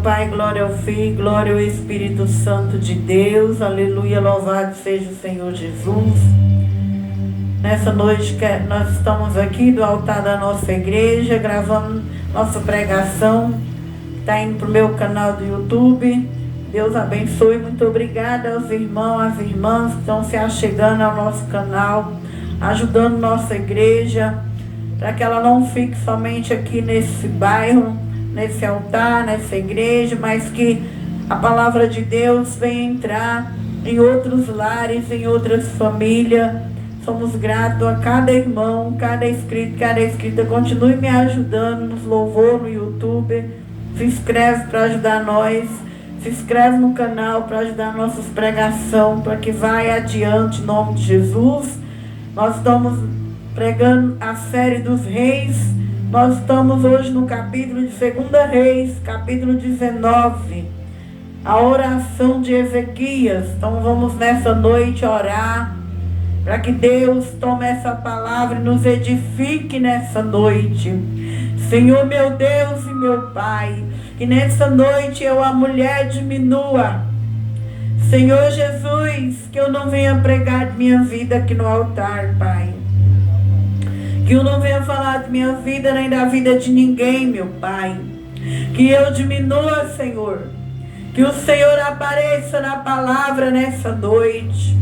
Pai, glória ao Filho, glória ao Espírito Santo de Deus. Aleluia, louvado seja o Senhor Jesus. Nessa noite nós estamos aqui do altar da nossa igreja, gravando nossa pregação. Está indo para o meu canal do YouTube. Deus abençoe. Muito obrigada aos irmãos, às irmãs que estão se achegando ao nosso canal, ajudando nossa igreja, para que ela não fique somente aqui nesse bairro, nesse altar, nessa igreja, mas que a palavra de Deus venha entrar em outros lares, em outras famílias. Somos gratos a cada irmão, cada inscrito, cada inscrita. Continue me ajudando nos louvor no YouTube. Se inscreve para ajudar nós. Se inscreve no canal para ajudar nossas pregações, para que vai adiante em nome de Jesus. Nós estamos pregando a série dos reis. Nós estamos hoje no capítulo de 2 Reis, capítulo 19. A oração de Ezequias. Então vamos nessa noite orar, para que Deus tome essa palavra e nos edifique nessa noite. Senhor meu Deus e meu Pai, que nessa noite eu, a mulher, diminua. Senhor Jesus, que eu não venha pregar minha vida aqui no altar, Pai. Que eu não venha falar de minha vida nem da vida de ninguém, meu Pai. Que eu diminua, Senhor. Que o Senhor apareça na palavra nessa noite.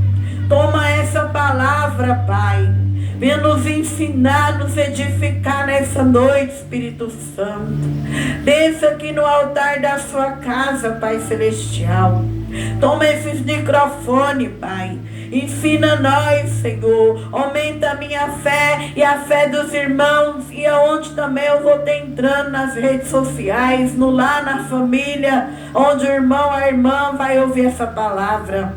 Toma essa palavra, Pai. Venha nos ensinar, nos edificar nessa noite, Espírito Santo. Desça aqui no altar da sua casa, Pai Celestial. Toma esses microfones, Pai. Ensina nós, Senhor. Aumenta a minha fé e a fé dos irmãos. E aonde também eu vou estar entrando nas redes sociais, no lar, na família, onde o irmão, a irmã vai ouvir essa palavra.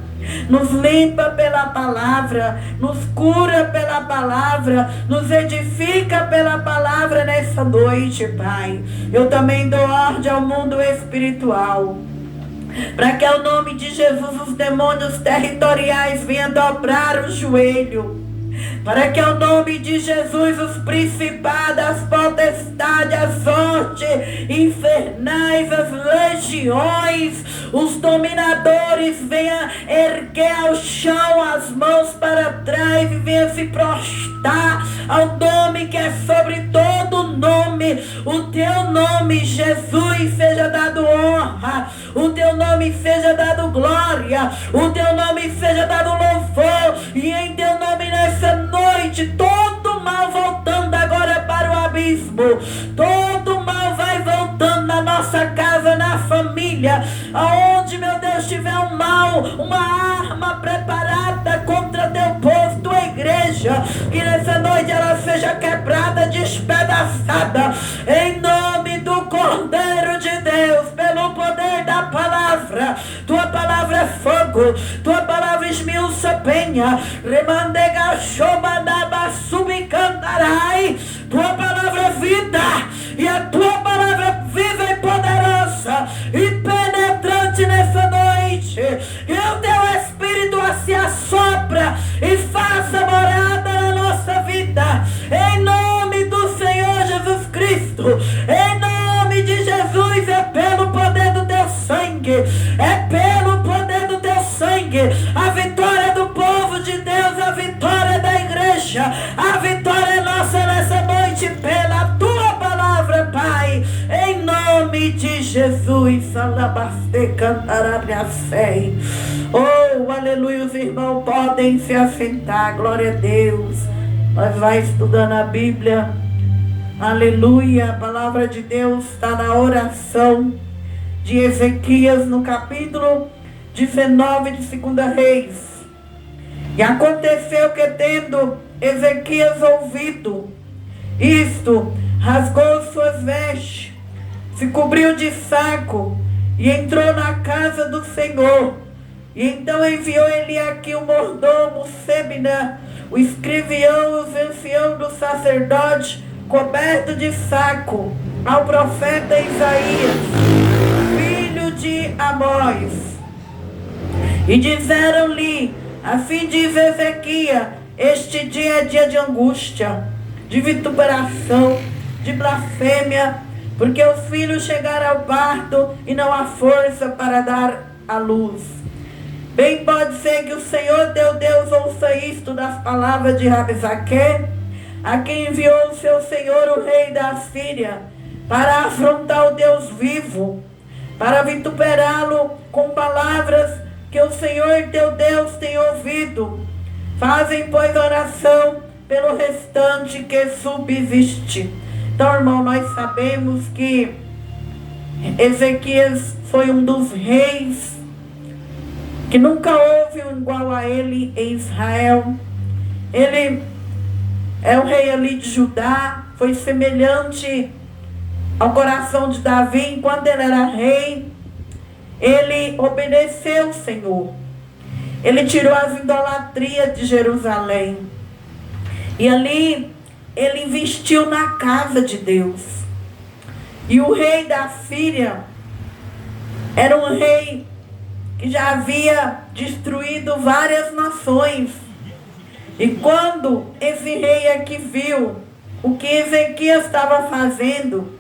Nos limpa pela palavra, nos cura pela palavra, nos edifica pela palavra nessa noite, Pai. Eu também dou ordem ao mundo espiritual, para que ao nome de Jesus os demônios territoriais venham dobrar o joelho, para que ao nome de Jesus os principados, as potestades, as hortes infernais, as legiões, os dominadores venham erguer ao chão as mãos para trás e venham se prostrar ao nome que é sobre todo nome. O teu nome, Jesus, seja dado honra, o teu nome seja dado glória, o teu nome seja dado louvor, e em teu nome nessa noite, todo mal voltando agora para o abismo, todo mal vai voltando na nossa casa, na família, aonde, meu Deus, tiver um mal, uma arma preparada contra teu povo, tua igreja, que nessa noite ela seja quebrada, despedaçada, em nome do Cordeiro de Deus, pelo poder da palavra. Tua palavra é fogo, tua palavra esmiuça penha, remandega chomanaba subicandarai. Tua palavra é vida, e a tua palavra é viva e poderosa e penetrante nessa noite. E o teu Espírito se assopra e faça morada na nossa vida, em nome do Senhor Jesus Cristo. Em nome de Jesus, é pelo poder do teu sangue, é pelo poder do teu sangue, a vitória do povo de Deus, a vitória da igreja, a vitória nossa nessa noite pela tua palavra, Pai, em nome de Jesus. Alabaste cantará fé. Oh, aleluia. Os irmãos podem se assentar, glória a Deus. Nós vai estudando a Bíblia, aleluia. A palavra de Deus está na oração de Ezequias, no capítulo 19 de 2 Reis. E aconteceu que, tendo Ezequias ouvido isto, rasgou suas vestes, se cobriu de saco e entrou na casa do Senhor. E então enviou ele aqui o mordomo Sebna, o escrivião, os anciãos do sacerdote, coberto de saco, ao profeta Isaías, filho de Amós. E disseram-lhe: assim diz Ezequias, este dia é dia de angústia, de vituperação, de blasfêmia, porque os filhos chegaram ao parto e não há força para dar à luz. Bem pode ser que o Senhor teu Deus ouça isto das palavras de Rabsaque, a quem enviou o seu senhor, o rei da Síria, para afrontar o Deus vivo, para vituperá-lo com palavras que o Senhor teu Deus tem ouvido. Fazem, pois, oração pelo restante que subsiste. Então, irmão, nós sabemos que Ezequias foi um dos reis que nunca houve um igual a ele em Israel. Ele é o rei ali de Judá, foi semelhante ao coração de Davi. Enquanto ele era rei, ele obedeceu o Senhor. Ele tirou as idolatrias de Jerusalém. E ali ele investiu na casa de Deus. E o rei da Síria era um rei que já havia destruído várias nações. E quando esse rei aqui viu o que Ezequias estava fazendo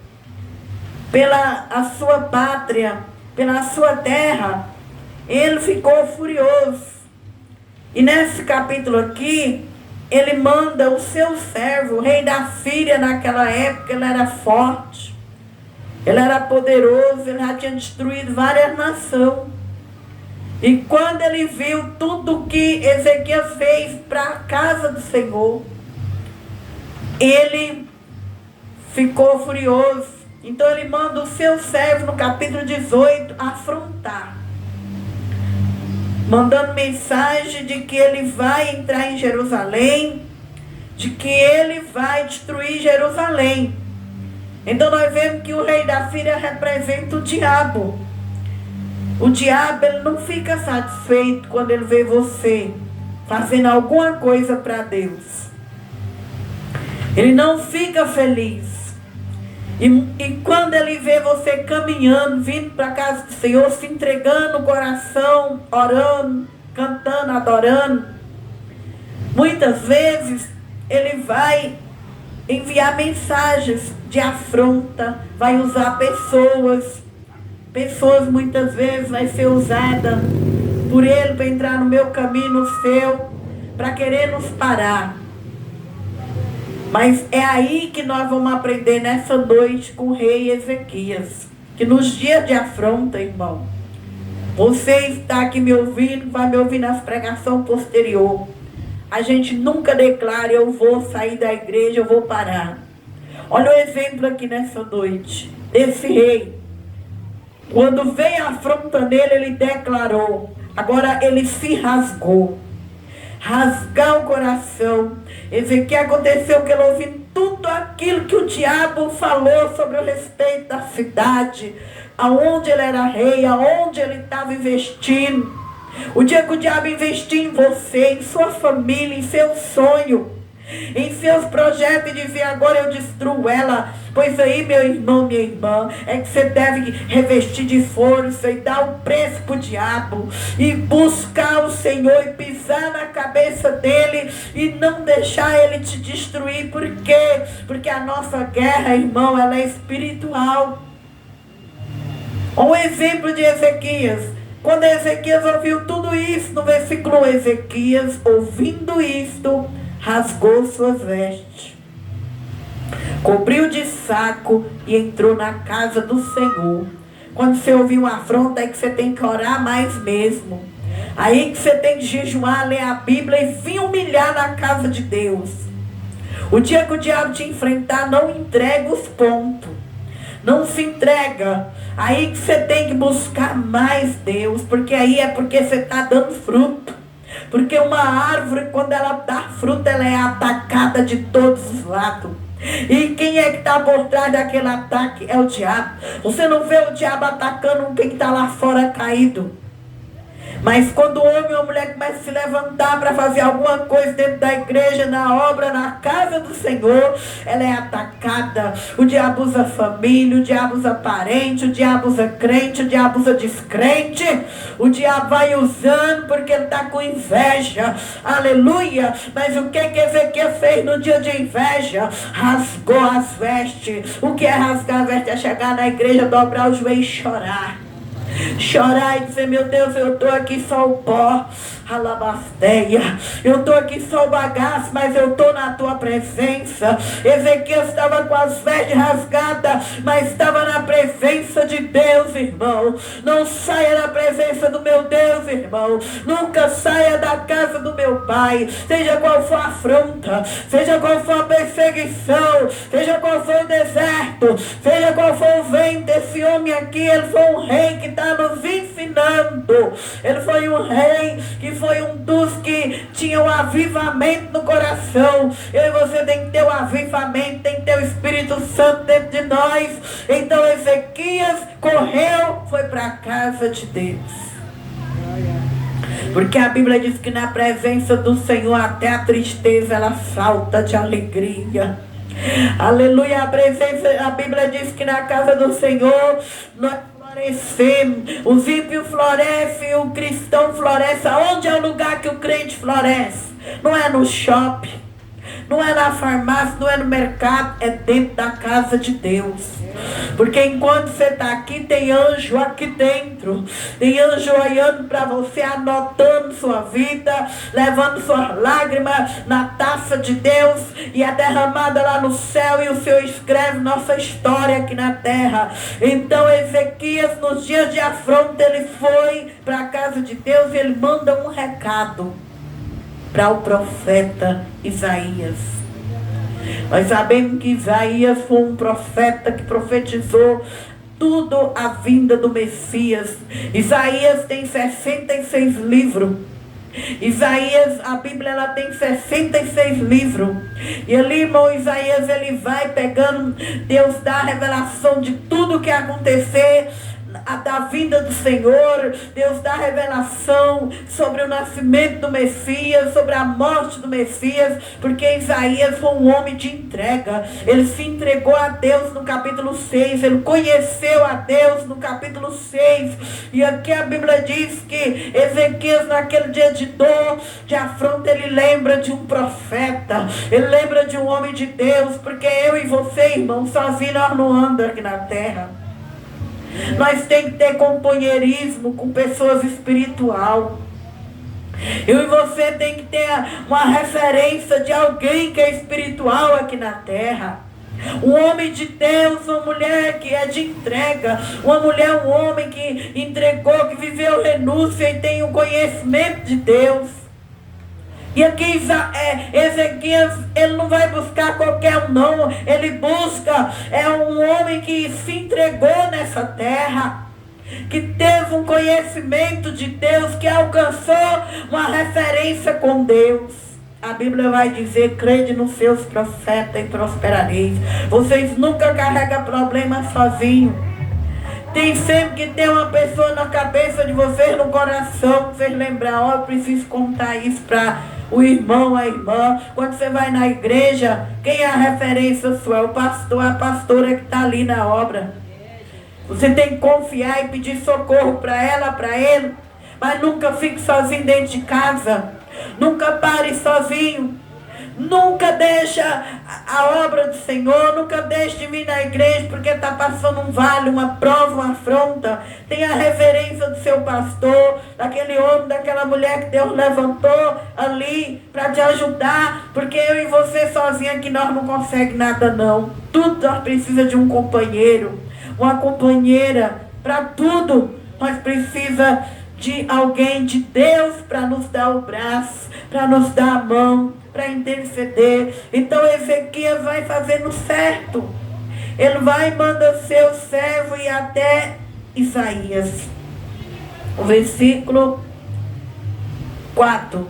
pela a sua pátria, pela sua terra, ele ficou furioso. E nesse capítulo aqui, ele manda o seu servo, o rei da Síria naquela época. Ele era forte, ele era poderoso, ele já tinha destruído várias nações. E quando ele viu tudo que Ezequias fez para a casa do Senhor, ele ficou furioso. Então ele manda o seu servo no capítulo 18 afrontar, mandando mensagem de que ele vai entrar em Jerusalém, de que ele vai destruir Jerusalém. Então nós vemos que o rei da Síria representa o diabo. O diabo, ele não fica satisfeito quando ele vê você fazendo alguma coisa para Deus. Ele não fica feliz. E quando ele vê você caminhando, vindo para a casa do Senhor, se entregando o coração, orando, cantando, adorando, muitas vezes ele vai enviar mensagens de afronta, vai usar pessoas muitas vezes vai ser usada por ele para entrar no meu caminho, no seu, para querer nos parar. Mas é aí que nós vamos aprender nessa noite com o rei Ezequias, que nos dias de afronta, irmão, você está aqui me ouvindo, vai me ouvir nas pregações posterior. A gente nunca declara, eu vou sair da igreja, eu vou parar. Olha o exemplo aqui nessa noite, desse rei. Quando veio a afronta nele, ele declarou. Agora ele se rasgou. Rasgar o coração. Ezequiel aconteceu que ele ouviu tudo aquilo que o diabo falou sobre o respeito da cidade, aonde ele era rei, aonde ele estava investindo. O dia que o diabo investir em você, em sua família, em seu sonho, em seus projetos, e dizer agora eu destruo ela. Pois aí, meu irmão, minha irmã, é que você deve revestir de força e dar o preço para o diabo e buscar o Senhor e pisar na cabeça dele e não deixar ele te destruir. Por quê? Porque a nossa guerra, irmão, ela é espiritual. Um exemplo de Ezequias. Quando Ezequias ouviu tudo isso, no versículo 1, Ezequias, ouvindo isto, rasgou suas vestes, cobriu de saco e entrou na casa do Senhor. Quando você ouvir uma afronta, é que você tem que orar mais mesmo. Aí que você tem que jejuar, ler a Bíblia e vir humilhar na casa de Deus. O dia que o diabo te enfrentar, não entrega os pontos. Não se entrega. Aí que você tem que buscar mais Deus, porque aí é porque você está dando fruto. Porque uma árvore, quando ela dá fruto, ela é atacada de todos os lados. E quem é que está por trás daquele ataque? É o diabo. Você não vê o diabo atacando quem está lá fora caído. Mas quando o homem ou a mulher começa a se levantar para fazer alguma coisa dentro da igreja, na obra, na casa do Senhor, ela é atacada. O diabo usa família, o diabo usa parente, o diabo usa crente, o diabo usa descrente. O diabo vai usando porque ele está com inveja. Aleluia. Mas o que Ezequias fez no dia de inveja? Rasgou as vestes. O que é rasgar as vestes? É chegar na igreja, dobrar o joelho e chorar. Chorar e dizer: meu Deus, eu estou aqui só o pó, alabasteia, eu estou aqui só o bagaço, mas eu estou na tua presença. Ezequias estava com as vestes rasgadas, mas estava na presença de Deus, irmão. Não saia da presença do meu Deus, irmão. Nunca saia da casa do meu Pai. Seja qual for a afronta, seja qual for a perseguição, seja qual for o deserto, seja qual for o vento. Esse homem aqui, ele foi um rei que está nos ensinando. Ele foi um rei que foi um dos que tinha o avivamento no coração. Eu e você tem que ter o avivamento, tem que ter o Espírito Santo dentro de nós. Então Ezequias correu, foi para a casa de Deus. Porque a Bíblia diz que na presença do Senhor até a tristeza ela salta de alegria. Aleluia. A Bíblia diz que na casa do Senhor nós os ímpios florescem, o cristão floresce. Onde é o lugar que o crente floresce? Não é no shopping, não é na farmácia, não é no mercado, é dentro da casa de Deus. Porque enquanto você está aqui, tem anjo aqui dentro. Tem anjo olhando para você, anotando sua vida, levando suas lágrimas na taça de Deus e é derramada lá no céu, e o Senhor escreve nossa história aqui na terra. Então Ezequias, nos dias de afronta, ele foi para a casa de Deus e ele manda um recado para o profeta Isaías. Nós sabemos que Isaías foi um profeta que profetizou tudo a vinda do Messias. Isaías tem 66 livros. Isaías, a Bíblia, ela tem 66 livros. E ali, irmão, Isaías, ele vai pegando, Deus dá a revelação de tudo que ia acontecer da vinda do Senhor. Deus dá revelação sobre o nascimento do Messias, sobre a morte do Messias, porque Isaías foi um homem de entrega. Ele se entregou a Deus no capítulo 6, ele conheceu a Deus no capítulo 6, e aqui a Bíblia diz que Ezequias, naquele dia de dor, de afronta, ele lembra de um profeta, ele lembra de um homem de Deus, porque eu e você, irmão, sozinho nós não andamos aqui na terra. Nós temos que ter companheirismo com pessoas espirituais. Eu e você tem que ter uma referência de alguém que é espiritual aqui na terra. Um homem de Deus, uma mulher que é de entrega, uma mulher, um homem que entregou, que viveu renúncia e tem o conhecimento de Deus. E aqui Ezequias, ele não vai buscar qualquer um não, ele busca um homem que se entregou nessa terra, que teve um conhecimento de Deus, que alcançou uma referência com Deus. A Bíblia vai dizer: crede nos seus profetas e prosperareis. Vocês nunca carregam problema sozinhos. Tem sempre que ter uma pessoa na cabeça de vocês, no coração, vocês lembrar: eu preciso contar isso para o irmão, a irmã. Quando você vai na igreja, quem é a referência sua? É o pastor, a pastora que está ali na obra. Você tem que confiar e pedir socorro para ela, para ele. Mas nunca fique sozinho dentro de casa. Nunca pare sozinho. Nunca deixa a obra do Senhor, nunca deixe de vir na igreja porque está passando um vale, uma prova, uma afronta. Tenha a reverência do seu pastor, daquele homem, daquela mulher que Deus levantou ali para te ajudar, porque eu e você sozinho aqui nós não conseguimos nada não. Tudo nós precisamos de um companheiro, uma companheira para tudo. Nós precisamos de alguém de Deus para nos dar o braço, para nos dar a mão, para interceder. Então Ezequias vai fazendo certo. Ele vai e manda seu servo ir até Isaías. O versículo 4.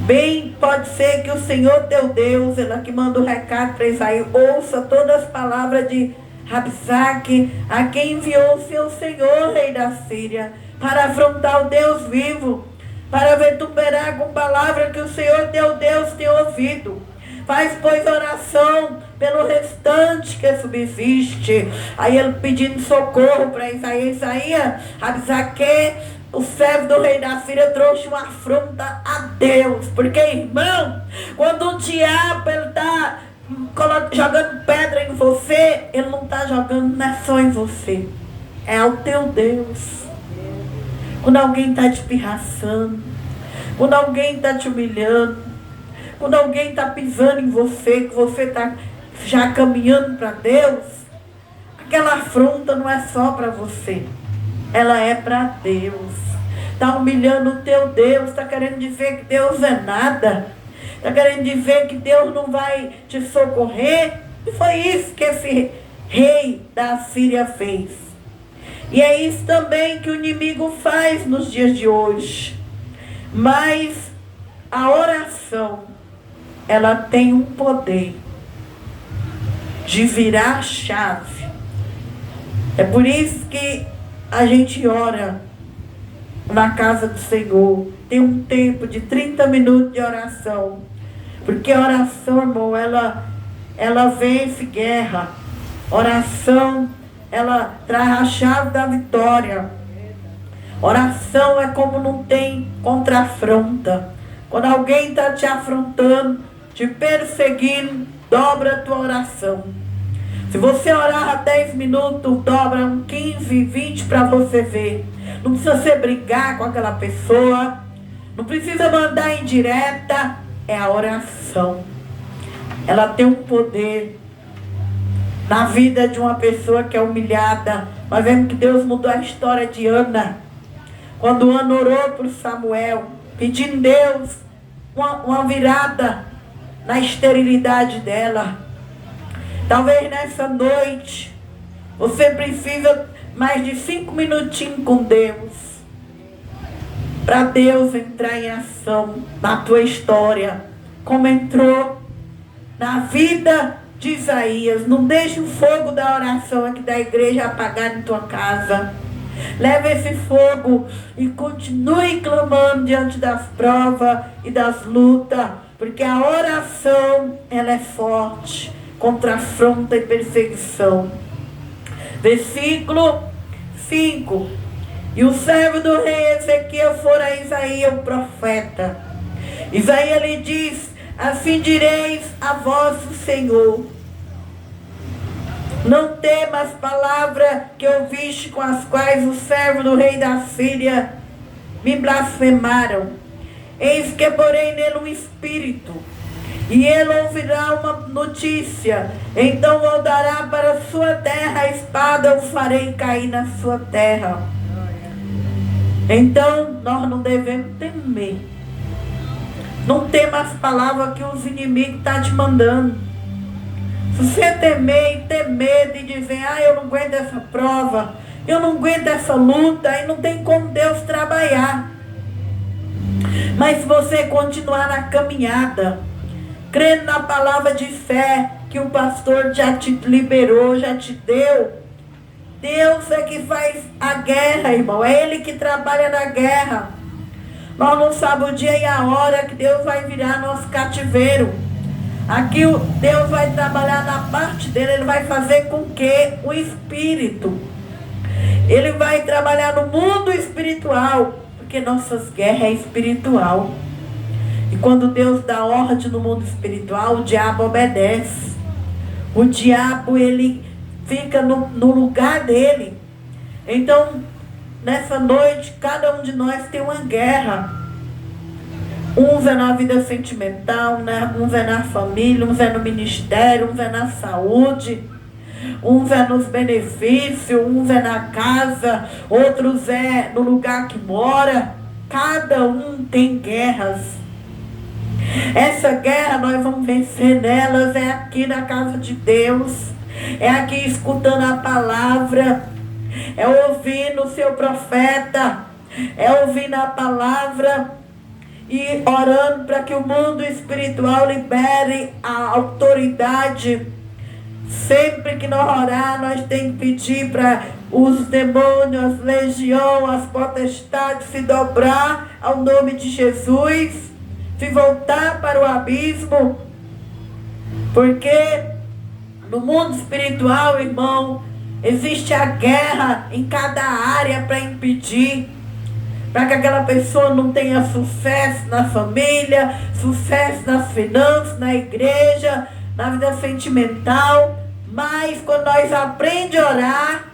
Bem, pode ser que o Senhor teu Deus, ele aqui manda um recado para Isaías, ouça todas as palavras de Rabsaque, a quem enviou o seu Senhor, rei da Síria, para afrontar o Deus vivo, para vituperar com palavra que o Senhor teu Deus tem ouvido. Faz, pois, oração pelo restante que subsiste. Aí ele pedindo socorro para Isaías. Isaías, Absaque, o servo do rei da Síria, trouxe uma afronta a Deus. Porque, irmão, quando o diabo está jogando pedra em você, ele não está jogando, não é só em você, é ao teu Deus. Quando alguém está te pirraçando, quando alguém está te humilhando, quando alguém está pisando em você, que você está já caminhando para Deus, aquela afronta não é só para você, ela é para Deus. Está humilhando o teu Deus, está querendo dizer que Deus é nada, está querendo dizer que Deus não vai te socorrer. E foi isso que esse rei da Síria fez. E é isso também que o inimigo faz nos dias de hoje. Mas a oração, ela tem um poder de virar a chave. É por isso que a gente ora na casa do Senhor. Tem um tempo de 30 minutos de oração. Porque a oração, irmão, ela vence guerra. Oração, ela traz a chave da vitória. Oração é como não tem contra-afronta. Quando alguém está te afrontando, te perseguindo, dobra a tua oração. Se você orar a 10 minutos, dobra um 15, 20 para você ver. Não precisa você brigar com aquela pessoa. Não precisa mandar indireta. É a oração. Ela tem um poder na vida de uma pessoa que é humilhada. Nós vemos que Deus mudou a história de Ana. Quando Ana orou por Samuel, pedindo a Deus uma virada na esterilidade dela. Talvez nessa noite você precisa mais de 5 minutinhos com Deus, para Deus entrar em ação na tua história, como entrou na vida de Isaías. Não deixe o fogo da oração aqui da igreja apagar em tua casa. Leve esse fogo e continue clamando diante das provas e das lutas, porque a oração, ela é forte contra afronta e perseguição. Versículo 5. E o servo do rei Ezequiel fora a Isaías, o profeta. Isaías lhe diz: assim direis a vosso Senhor: não temas as palavras que ouviste, com as quais o servo do rei da Síria me blasfemaram. Eis que porei nele um espírito, e ele ouvirá uma notícia. Então voltará para sua terra, a espada o farei cair na sua terra. Então nós não devemos temer. Não tema as palavras que os inimigos estão te mandando. Se você temer e ter medo e dizer: eu não aguento essa prova, eu não aguento essa luta, aí não tem como Deus trabalhar. Mas se você continuar na caminhada, crendo na palavra de fé que o pastor já te liberou, já te deu, Deus é que faz a guerra, irmão. É Ele que trabalha na guerra. Nós não sabemos o dia e a hora que Deus vai virar nosso cativeiro. Aqui Deus vai trabalhar na parte dele. Ele vai fazer com que o espírito, ele vai trabalhar no mundo espiritual, porque nossas guerras é espiritual. E quando Deus dá ordem no mundo espiritual, o diabo obedece. O diabo, ele fica no lugar dele. Então, nessa noite, cada um de nós tem uma guerra. Uns é na vida sentimental, né? Uns é na família, uns é no ministério, uns é na saúde, uns é nos benefícios, uns é na casa, outros é no lugar que mora. Cada um tem guerras. Essa guerra nós vamos vencer nelas, é aqui na casa de Deus, é aqui escutando a palavra, é ouvindo o seu profeta, é ouvindo a palavra e orando para que o mundo espiritual libere a autoridade. Sempre que nós orar, nós temos que pedir para os demônios, as legiões, as potestades se dobrar ao nome de Jesus, se voltar para o abismo, porque no mundo espiritual, irmão, existe a guerra em cada área para impedir, para que aquela pessoa não tenha sucesso na família, sucesso nas finanças, na igreja, na vida sentimental. Mas quando nós aprendemos a orar,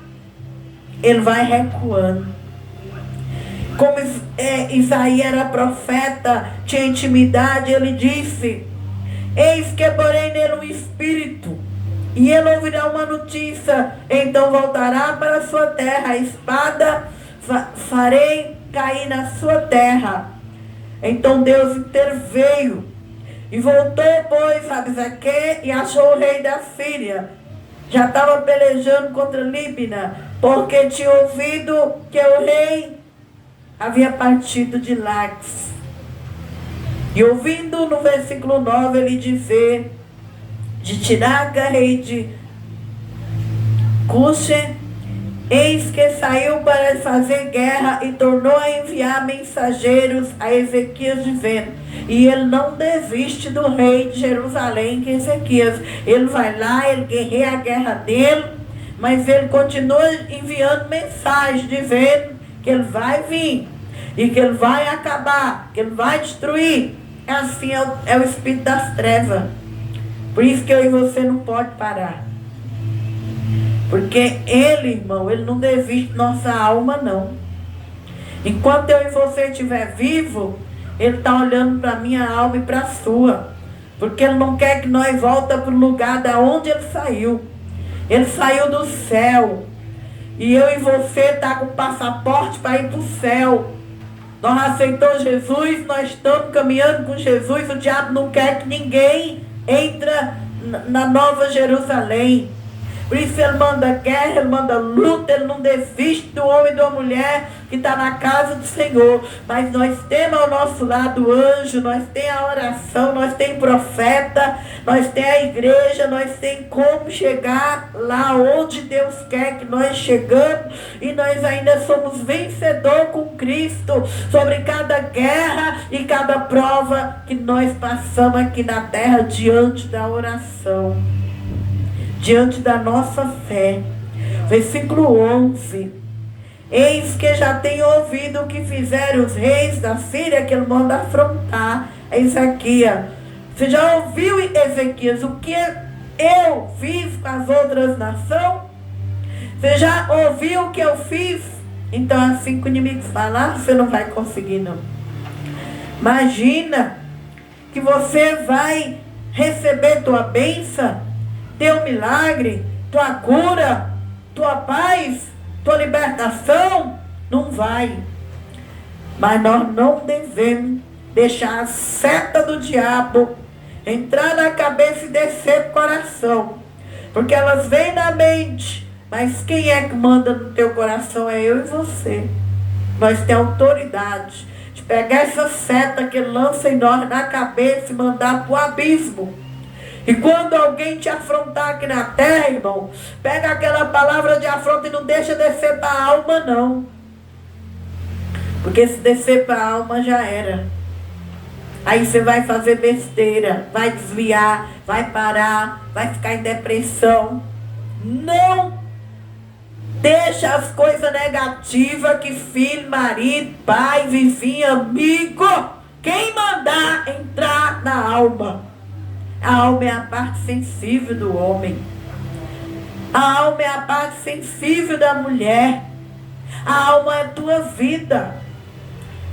ele vai recuando. Como Isaías era profeta, tinha intimidade, ele disse: eis que porei nele um espírito, e ele ouvirá uma notícia, então voltará para a sua terra, a espada farei cair na sua terra. Então Deus interveio, e voltou, pois, Rabsaque, e achou o rei da Síria. Já estava pelejando contra Líbina, porque tinha ouvido que o rei havia partido de Laques. E ouvindo no versículo 9 ele dizer: de Tiraga, rei de Cuxe, eis que saiu para fazer guerra e tornou a enviar mensageiros a Ezequias dizendo, e ele não desiste do rei de Jerusalém, que é Ezequias. Ele vai lá, ele guerreia a guerra dele, mas ele continua enviando mensagens dizendo que ele vai vir e que ele vai acabar, que ele vai destruir. Assim é o espírito das trevas. Por isso que eu e você não pode parar. Porque ele, irmão, ele não desiste da nossa alma, não. Enquanto eu e você estiver vivo, ele está olhando para a minha alma e para a sua. Porque ele não quer que nós voltemos para o lugar da onde ele saiu. Ele saiu do céu. E eu e você está com passaporte para ir para o céu. Nós aceitamos Jesus, nós estamos caminhando com Jesus. O diabo não quer que ninguém entre na Nova Jerusalém. Por isso ele manda guerra, ele manda luta, ele não desiste do homem e da mulher que está na casa do Senhor. Mas nós temos ao nosso lado o anjo, nós temos a oração, nós temos profeta, nós temos a igreja, nós temos como chegar lá onde Deus quer que nós chegamos. E nós ainda somos vencedor com Cristo sobre cada guerra e cada prova que nós passamos aqui na terra diante da oração. Diante da nossa fé. Versículo 11. Eis que já tenho ouvido o que fizeram os reis da Síria, que ele manda afrontar Ezequias. Você já ouviu, Ezequias, o que eu fiz com as outras nações? Você já ouviu o que eu fiz? Então assim que o inimigo falar, você não vai conseguir, não. Imagina que você vai receber tua bênção, teu milagre, tua cura, tua paz, tua libertação. Não vai. Mas nós não devemos deixar a seta do diabo entrar na cabeça e descer pro coração. Porque elas vêm na mente, mas quem é que manda no teu coração é eu e você. Nós temos autoridade de pegar essa seta que ele lança em nós na cabeça e mandar pro abismo. E quando alguém te afrontar aqui na terra, irmão, pega aquela palavra de afronta e não deixa descer para a alma, não. Porque se descer para a alma já era. Aí você vai fazer besteira, vai desviar, vai parar, vai ficar em depressão. Não deixa as coisas negativas que filho, marido, pai, vizinho, amigo, quem mandar entrar na alma. A alma é a parte sensível do homem. A alma é a parte sensível da mulher. A alma é a tua vida.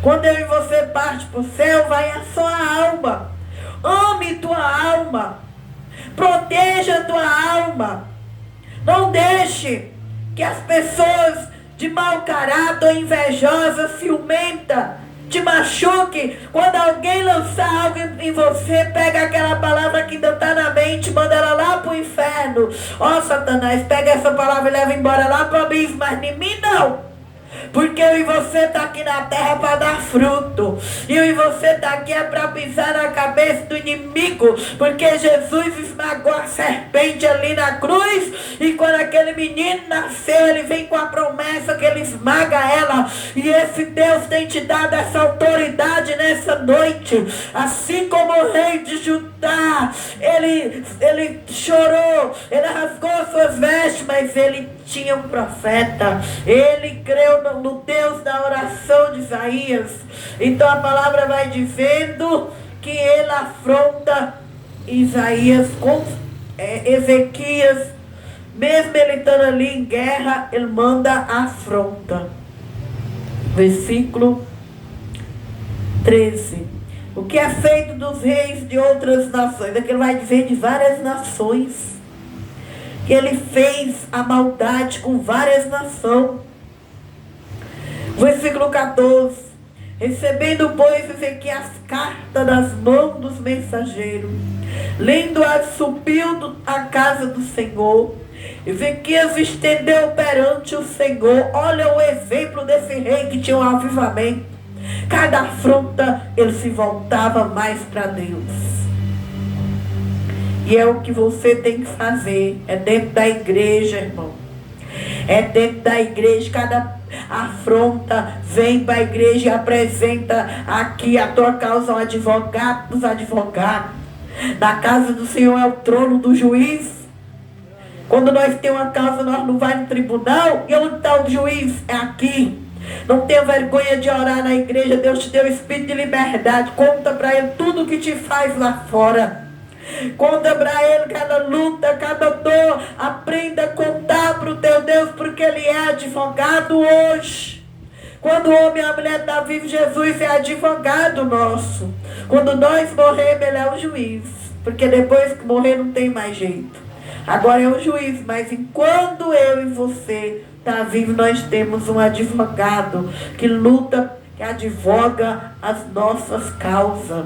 Quando eu e você parte para o céu, vai a sua alma. Ame tua alma. Proteja tua alma. Não deixe que as pessoas de mau caráter, invejosas, ciumentas, te machuque. Quando alguém lançar algo em você, pega aquela palavra que ainda está na mente, manda ela lá para o inferno. Ó, Satanás, pega essa palavra e leva embora lá para o abismo, mas em mim não. Porque eu e você está aqui na terra para dar fruto. E eu e você está aqui é para pisar na cabeça do inimigo. Porque Jesus esmagou a serpente ali na cruz. E quando aquele menino nasceu, ele vem com a promessa que ele esmaga ela. E esse Deus tem te dado essa autoridade nessa noite. Assim como o rei de Judá, ele chorou, ele rasgou suas vestes, mas ele tinha um profeta. Ele creu no Deus da oração de Isaías. Então a palavra vai dizendo que ele afronta Isaías com Ezequias. Mesmo ele estando ali em guerra, ele manda a afronta. Versículo 13. O que é feito dos reis de outras nações? Aqui ele vai dizer de várias nações. Que ele fez a maldade com várias nações. Versículo 14. Recebendo, pois, Ezequias as cartas das mãos dos mensageiros, lendo-as, subiu à casa do Senhor. Ezequias estendeu perante o Senhor. Olha o exemplo desse rei que tinha um avivamento. Cada afronta ele se voltava mais para Deus. E é o que você tem que fazer. É dentro da igreja, irmão. É dentro da igreja. Cada afronta vem para a igreja e apresenta aqui a tua causa ao advogado dos advogados. Na casa do Senhor é o trono do juiz. Quando nós temos uma causa, nós não vamos no tribunal. E onde está o juiz? É aqui. Não tenha vergonha de orar na igreja. Deus te deu espírito de liberdade. Conta para ele tudo o que te faz lá fora. Conta para ele cada luta, cada dor. Aprenda a contar para o teu Deus, porque ele é advogado hoje. Quando o homem e a mulher está vivo, Jesus é advogado nosso. Quando nós morremos, ele é o juiz. Porque depois que morrer não tem mais jeito. Agora é o juiz, mas enquanto eu e você está vivo, nós temos um advogado que luta, que advoga as nossas causas.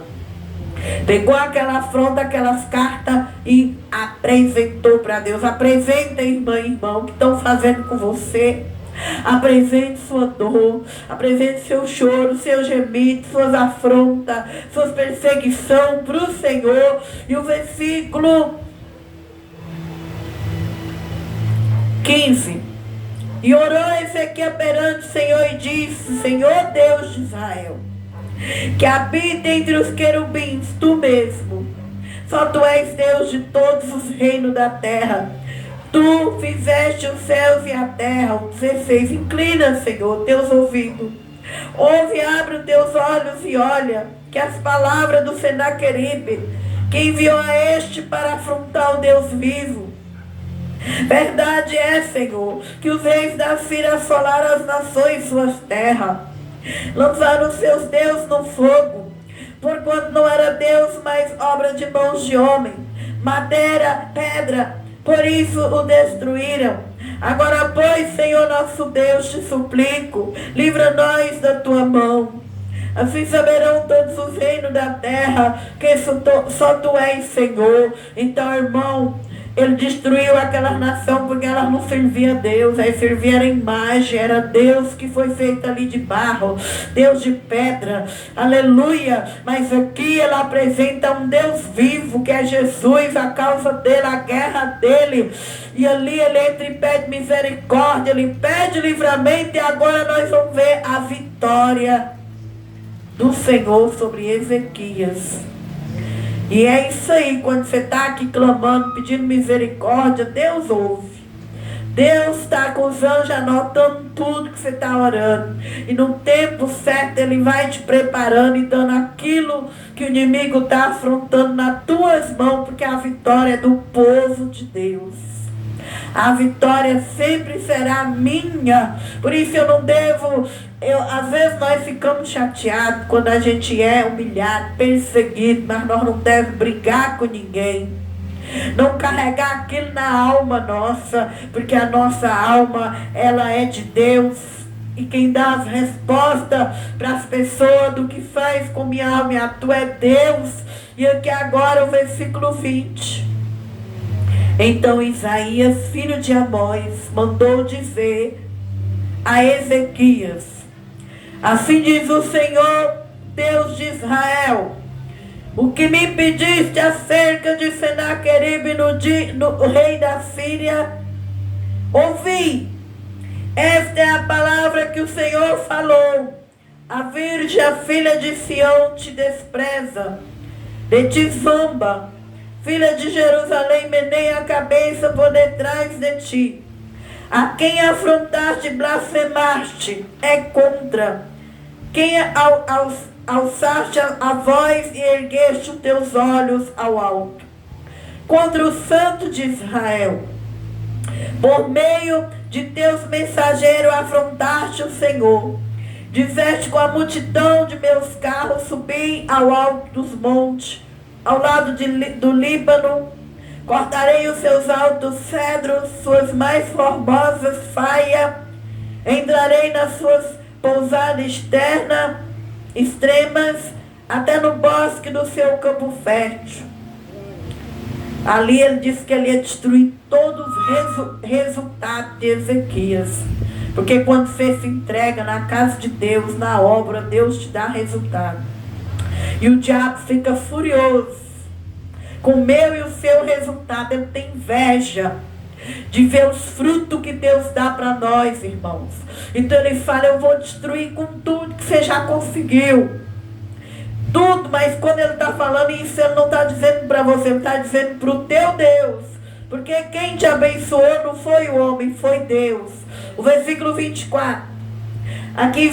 Pegou aquela afronta, aquelas cartas e apresentou para Deus. Apresenta, irmã e irmão, que estão fazendo com você. Apresente sua dor, apresente seu choro, seu gemido, suas afrontas, suas perseguições para o Senhor. E o versículo 15. E orou Ezequias perante o Senhor e disse: Senhor Deus de Israel, que habita entre os querubins, tu mesmo, só tu és Deus de todos os reinos da terra. Tu fizeste os céus e a terra. O 16. Inclina, Senhor, teus ouvidos. Ouve e abre os teus olhos e olha, que as palavras do Senaqueribe, que enviou a este para afrontar o Deus vivo. Verdade é, Senhor, que os reis da Síria assolaram as nações suas terras. Lançaram seus deuses no fogo, porquanto não era Deus, mas obra de mãos de homem, madeira, pedra, por isso o destruíram. Agora, pois, Senhor nosso Deus, te suplico, livra-nos da tua mão. Assim saberão todos os reinos da terra que só tu és Senhor. Então, irmão, ele destruiu aquela nação porque ela não servia a Deus. Aí servia a imagem. Era Deus que foi feito ali de barro, Deus de pedra, aleluia. Mas aqui ela apresenta um Deus vivo, que é Jesus, a causa dele, a guerra dele. E ali ele entra e pede misericórdia, ele pede livramento. E agora nós vamos ver a vitória do Senhor sobre Ezequias. E é isso aí, quando você está aqui clamando, pedindo misericórdia, Deus ouve. Deus está com os anjos anotando tudo que você está orando. E no tempo certo Ele vai te preparando e dando aquilo que o inimigo está afrontando nas tuas mãos, porque a vitória é do povo de Deus. A vitória sempre será minha. Por isso eu não devo... às vezes nós ficamos chateados quando a gente é humilhado, perseguido, mas nós não devemos brigar com ninguém. Não carregar aquilo na alma nossa, porque a nossa alma, ela é de Deus. E quem dá as respostas para as pessoas do que faz com minha alma e a tua é Deus. E aqui agora o versículo 20. Então Isaías, filho de Amós, mandou dizer a Ezequias: assim diz o Senhor, Deus de Israel, o que me pediste acerca de Senaqueribe, no rei da Síria, ouvi. Esta é a palavra que o Senhor falou. A virgem, a filha de Sião, te despreza, de ti zomba. Filha de Jerusalém, meneia a cabeça por detrás de ti. A quem afrontaste e blasfemaste é contra quem alçaste a voz e ergueste os teus olhos ao alto, contra o Santo de Israel. Por meio de teus mensageiros afrontaste o Senhor. Dizeste: com a multidão de meus carros subi ao alto dos montes, ao lado do Líbano. Cortarei os seus altos cedros, suas mais formosas faias. Entrarei nas suas pousadas extremas, até no bosque do seu campo fértil. Ali ele disse que ele ia destruir todos os resultados de Ezequias. Porque quando você se entrega na casa de Deus, na obra, Deus te dá resultado. E o diabo fica furioso com o meu e o seu resultado. Ele tem inveja de ver os frutos que Deus dá para nós, irmãos. Então ele fala: eu vou destruir com tudo que você já conseguiu. Tudo, mas quando ele está falando isso, ele não está dizendo para você, ele está dizendo para o teu Deus. Porque quem te abençoou não foi o homem, foi Deus. O versículo 24. Aqui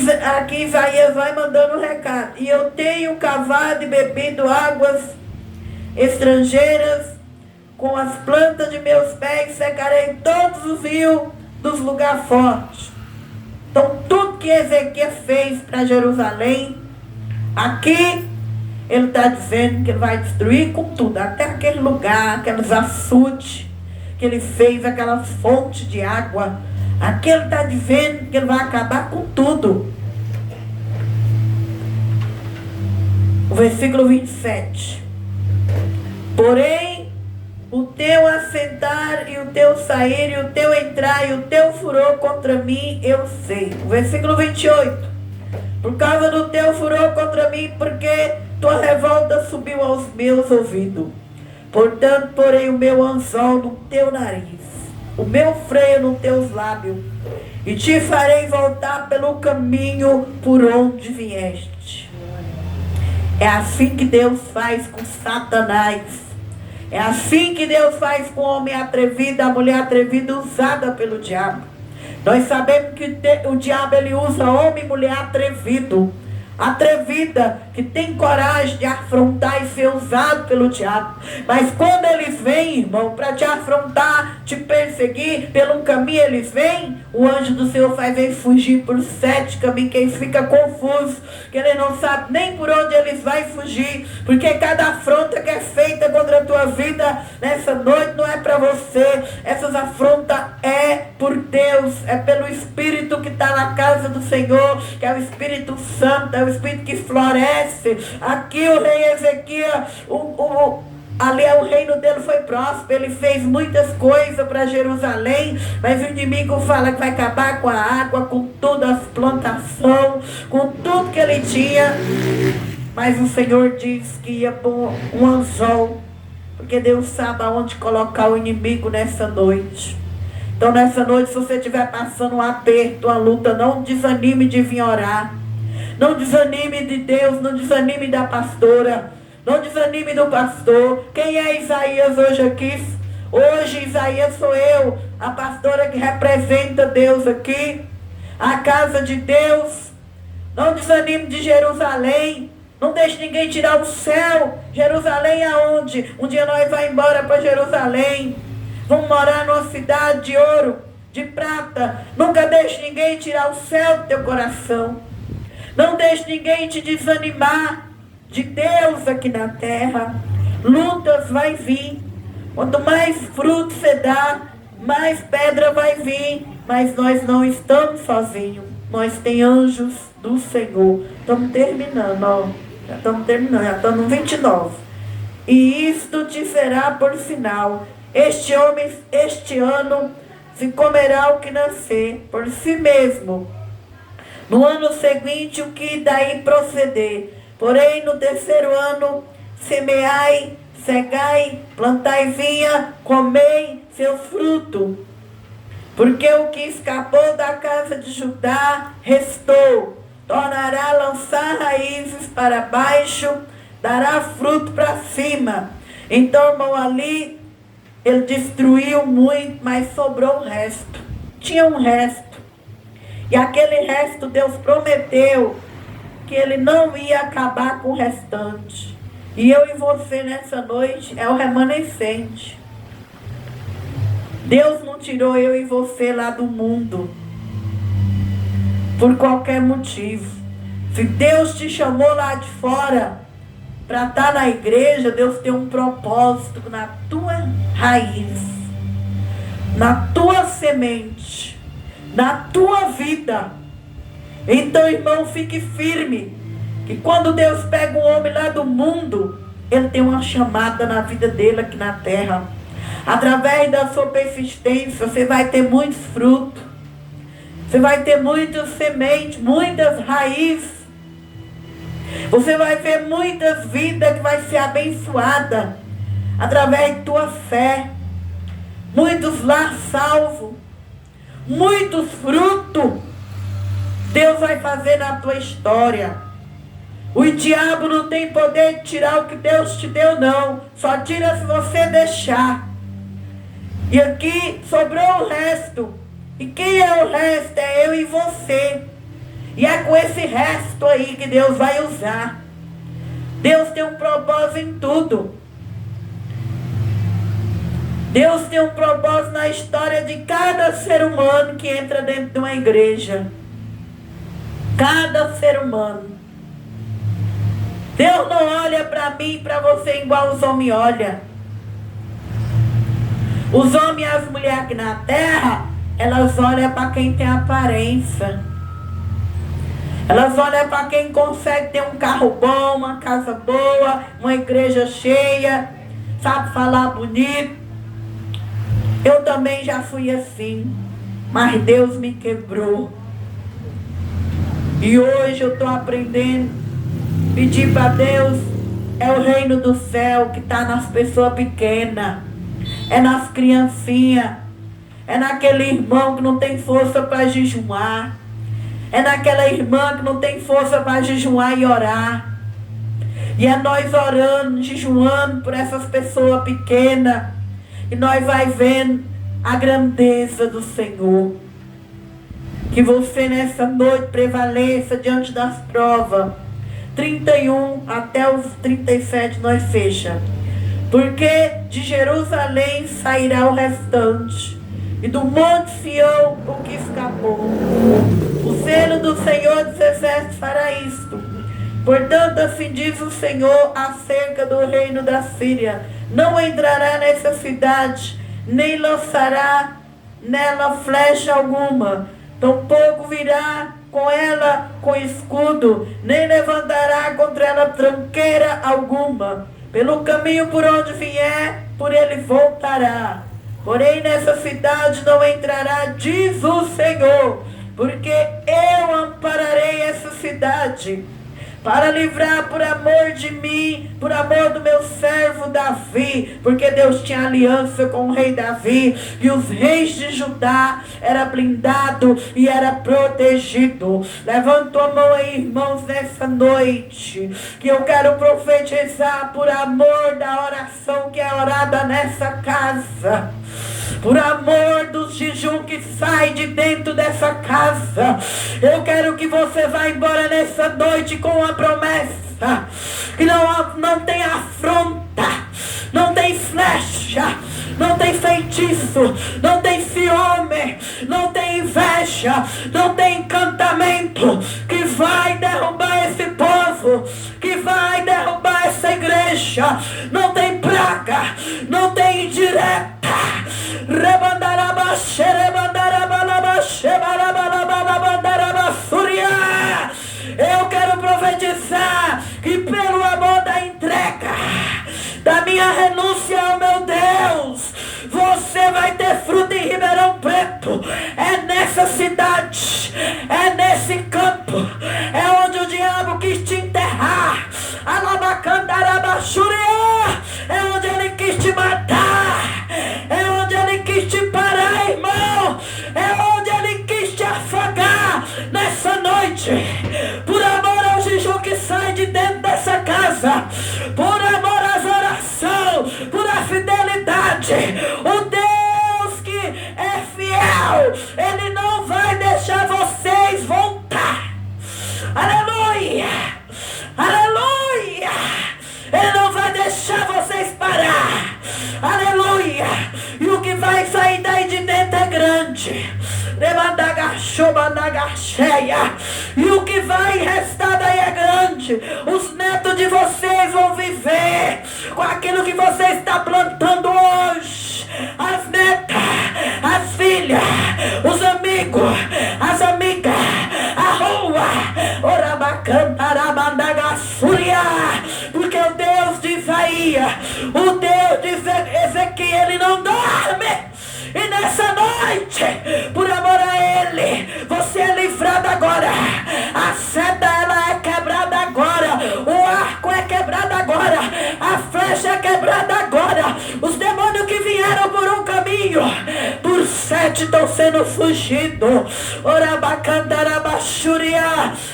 Isaías vai mandando um recado. E eu tenho cavado e bebido águas estrangeiras, com as plantas de meus pés secarei todos os rios dos lugares fortes. Então tudo que Ezequias fez para Jerusalém, aqui ele está dizendo que ele vai destruir com tudo, até aquele lugar, aqueles açudes que ele fez, aquela fonte de água. Aqui ele está dizendo que ele vai acabar com tudo. O versículo 27. Porém, o teu assentar e o teu sair e o teu entrar e o teu furor contra mim eu sei. O versículo 28. Por causa do teu furor contra mim, porque tua revolta subiu aos meus ouvidos. Portanto, porei o meu anzol no teu nariz, o meu freio nos teus lábios, e te farei voltar pelo caminho por onde vieste. É assim que Deus faz com Satanás. É assim que Deus faz com o homem atrevido, a mulher atrevida usada pelo diabo. Nós sabemos que o diabo ele usa homem e mulher atrevido. Atrevida, que tem coragem de afrontar e ser usado pelo diabo. Mas quando eles vêm, irmão, para te afrontar, te perseguir, pelo caminho eles vêm, o anjo do Senhor faz eles fugir por 7 caminhos, que eles ficam confusos, que eles não sabem nem por onde eles vão fugir, porque cada afronta que é feita contra a tua vida nessa noite não é para você. Essas afrontas é por Deus, é pelo Espírito que está na casa do Senhor, que é o Espírito Santo, é o Espírito que floresce. Aqui o rei Ezequias, ali o reino dele foi próspero, ele fez muitas coisas para Jerusalém, mas o inimigo fala que vai acabar com a água, com todas as plantações, com tudo que ele tinha. Mas o Senhor diz que ia pôr um anzol, porque Deus sabe aonde colocar o inimigo nessa noite. Então nessa noite, se você estiver passando um aperto, uma luta, não desanime de vir orar. Não desanime de Deus, não desanime da pastora, não desanime do pastor. Quem é Isaías hoje aqui? Hoje Isaías sou eu, a pastora que representa Deus aqui, a casa de Deus. Não desanime de Jerusalém, não deixe ninguém tirar o céu. Jerusalém aonde? Um dia nós vamos embora para Jerusalém, vamos morar numa cidade de ouro, de prata. Nunca deixe ninguém tirar o céu do teu coração. Não deixe ninguém te desanimar de Deus aqui na terra. Lutas vai vir. Quanto mais fruto você dá, mais pedra vai vir. Mas nós não estamos sozinhos. Nós temos anjos do Senhor. Estamos terminando, ó. Já estamos no 29. E isto te será por sinal. Este ano se comerá o que nascer por si mesmo. No ano seguinte, o que daí proceder. Porém, no terceiro ano, semeai, cegai, plantai vinha, comei seus frutos. Porque o que escapou da casa de Judá restou, tornará a lançar raízes para baixo, dará fruto para cima. Então, irmão, ali ele destruiu muito, mas sobrou o resto. Tinha um resto. E aquele resto Deus prometeu que ele não ia acabar com o restante. E eu e você nessa noite é o remanescente. Deus não tirou eu e você lá do mundo por qualquer motivo. Se Deus te chamou lá de fora para estar na igreja, Deus tem um propósito na tua raiz, na tua semente, na tua vida. Então, irmão, fique firme, que quando Deus pega um homem lá do mundo, ele tem uma chamada na vida dele aqui na terra. Através da sua persistência, você vai ter muitos frutos. Você vai ter muitas sementes, muitas raízes. Você vai ver muitas vidas que vai ser abençoada através de tua fé. Muitos lá salvos. Muitos frutos Deus vai fazer na tua história. O diabo não tem poder de tirar o que Deus te deu, não. Só tira se você deixar. E aqui sobrou o resto. E quem é o resto? É eu e você. E é com esse resto aí que Deus vai usar. Deus tem um propósito em tudo. Deus tem um propósito na história de cada ser humano que entra dentro de uma igreja. Cada ser humano. Deus não olha para mim e para você igual os homens olham. Os homens e as mulheres aqui na terra, elas olham para quem tem aparência. Elas olham para quem consegue ter um carro bom, uma casa boa, uma igreja cheia, sabe falar bonito. Eu também já fui assim, mas Deus me quebrou. E hoje eu estou aprendendo, pedir para Deus, é o reino do céu que está nas pessoas pequenas, é nas criancinhas, é naquele irmão que não tem força para jejuar, é naquela irmã que não tem força para jejuar e orar. E é nós orando, jejuando por essas pessoas pequenas, e nós vai vendo a grandeza do Senhor. Que você nessa noite prevaleça diante das provas. 31 até os 37 nós fecha. Porque de Jerusalém sairá o restante, e do monte Sião o que escapou. O selo do Senhor dos Exércitos fará isto. Portanto, assim diz o Senhor acerca do reino da Síria: não entrará nessa cidade, nem lançará nela flecha alguma, tampouco virá com ela com escudo, nem levantará contra ela tranqueira alguma. Pelo caminho por onde vier, por ele voltará. Porém nessa cidade não entrará, diz o Senhor, porque eu ampararei essa cidade, para livrar por amor de mim, por amor do meu servo Davi, porque Deus tinha aliança com o rei Davi, e os reis de Judá era blindado e era protegido. Levanta a mão aí, irmãos, nessa noite, que eu quero profetizar por amor da oração que é orada nessa casa, por amor do jejum que sai de dentro dessa casa. Eu quero que você vá embora nessa noite com uma promessa, que não tem afronta, não tem flecha, não tem feitiço, não tem ciúme, não tem inveja, não tem encantamento que vai derrubar esse povo, que vai derrubar essa igreja. Não tem praga, não tem indireta. Eu quero profetizar que pelo amor da entrega, da minha renúncia ao meu Deus, Você vai ter fruto em Ribeirão Preto. É nessa cidade, é nesse campo, é onde o diabo quis te enterrar. É onde ele quis te matar, é onde ele quis te parar, irmão, é onde ele quis te afagar nessa noite. Por amor ao jejum que sai de dentro dessa casa, por amor às orações, por a fidelidade, o Deus que é fiel, ele não vai deixar vocês voltar. Aleluia, aleluia. Ele não vai deixar vocês parar. Aleluia. E o que vai sair daí de dentro é grande. E o que vai restar daí é grande. Os netos de vocês vão viver com aquilo que você está plantando hoje. As netas, as filhas, os amigos, as amigas, a rua. Porque o Deus de Isaías, o Deus de Ezequiel, ele não dorme. E nessa noite, por amor a ele, você é livrado agora. A seta, ela é quebrada agora. O arco é quebrado agora. A flecha é quebrada agora. Os demônios que vieram por um caminho, por 7 estão sendo fugidos.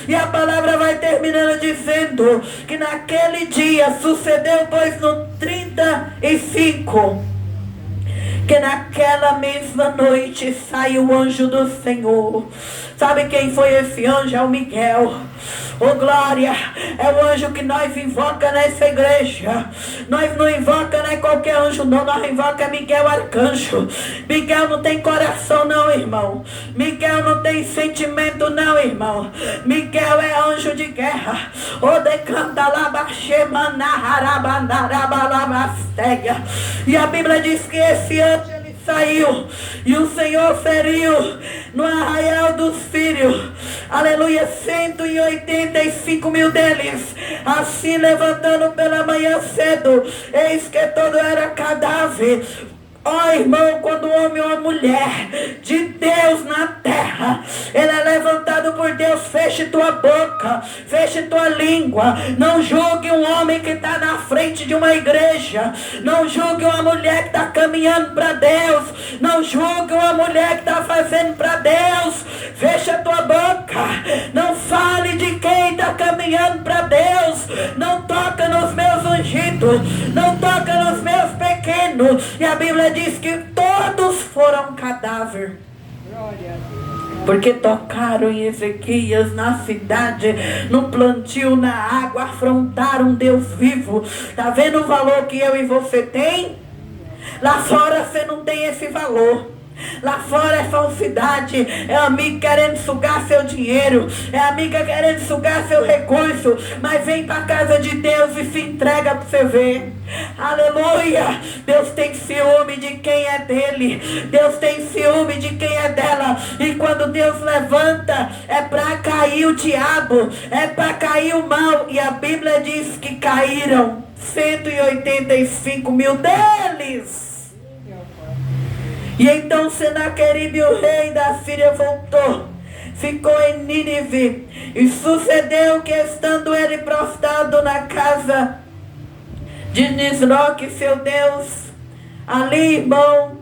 E a palavra vai terminando dizendo que naquele dia sucedeu, pois no 35, que naquela mesma noite saiu o anjo do Senhor. Sabe quem foi esse anjo? É o Miguel. Oh glória, é o anjo que nós invoca nessa igreja. Nós não invoca não é qualquer anjo não, nós invoca Miguel Arcanjo. Miguel não tem coração não, irmão. Miguel não tem sentimento não, irmão. Miguel é anjo de guerra. O decanta labachemanaharabandarabalabastéia. E a Bíblia diz que esse anjo saiu, e o Senhor feriu no arraial dos filhos, aleluia, 185 mil deles. Assim levantando pela manhã cedo, eis que todo era cadáver. Ó irmão, quando o homem ou a mulher de Deus na terra, ele é levantado por Deus, feche tua boca, feche tua língua. Não julgue um homem que está na frente de uma igreja. Não julgue uma mulher que está caminhando para Deus. Não julgue uma mulher que está fazendo para Deus. Feche a tua boca. Não fale de quem está caminhando para Deus. Não toca nos meus ungidos. Não toca nos meus pequenos. E a Bíblia diz que todos foram cadáver. Porque tocaram em Ezequias, na cidade, no plantio, na água, afrontaram Deus vivo. Está vendo o valor que eu e você tem? Lá fora você não tem esse valor. Lá fora é falsidade, é amigo querendo sugar seu dinheiro, é amiga querendo sugar seu recurso. Mas vem para a casa de Deus e se entrega para você ver. Aleluia. Deus tem ciúme de quem é dele. Deus tem ciúme de quem é dela. E quando Deus levanta, é para cair o diabo, é para cair o mal. E a Bíblia diz que caíram 185 mil deles. E então Senaqueribe, o rei da Síria, voltou, ficou em Nínive. E sucedeu que, estando ele prostrado na casa de Nisroque, seu Deus, ali, irmão,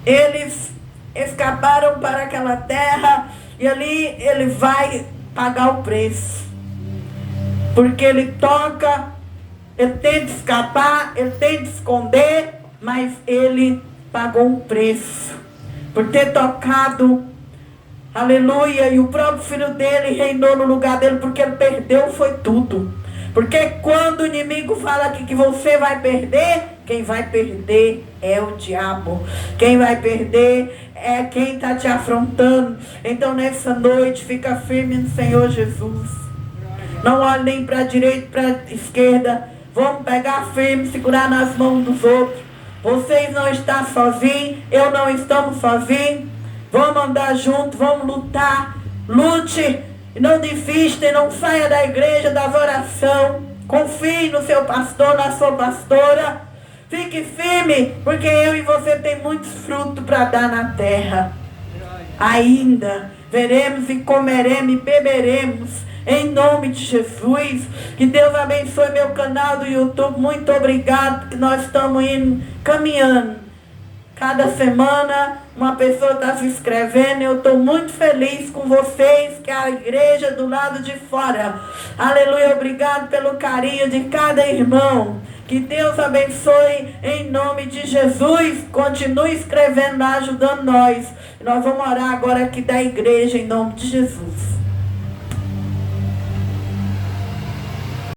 eles escaparam para aquela terra. E ali ele vai pagar o preço. Porque ele toca, ele tem de escapar, ele tem de esconder, mas ele pagou um preço por ter tocado, aleluia. E o próprio filho dele reinou no lugar dele, porque ele perdeu foi tudo. Porque quando o inimigo fala aqui que você vai perder, quem vai perder é o diabo. Quem vai perder é quem está te afrontando. Então nessa noite, fica firme no Senhor Jesus. Não olhe nem para a direita, para a esquerda. Vamos pegar firme, segurar nas mãos dos outros. Vocês não estão sozinhos, eu não estamos sozinhos. Vamos andar juntos, vamos lutar. Lute, não desista, não saia da igreja, das orações. Confie no seu pastor, na sua pastora. Fique firme, porque eu e você tem muitos frutos para dar na terra. Ainda veremos e comeremos e beberemos. Em nome de Jesus. Que Deus abençoe meu canal do YouTube. Muito obrigado, que nós estamos indo, caminhando. Cada semana uma pessoa está se inscrevendo. Eu estou muito feliz com vocês, que é a igreja do lado de fora. Aleluia, obrigado pelo carinho de cada irmão. Que Deus abençoe em nome de Jesus. Continue escrevendo lá, ajudando nós. Nós vamos orar agora aqui da igreja em nome de Jesus.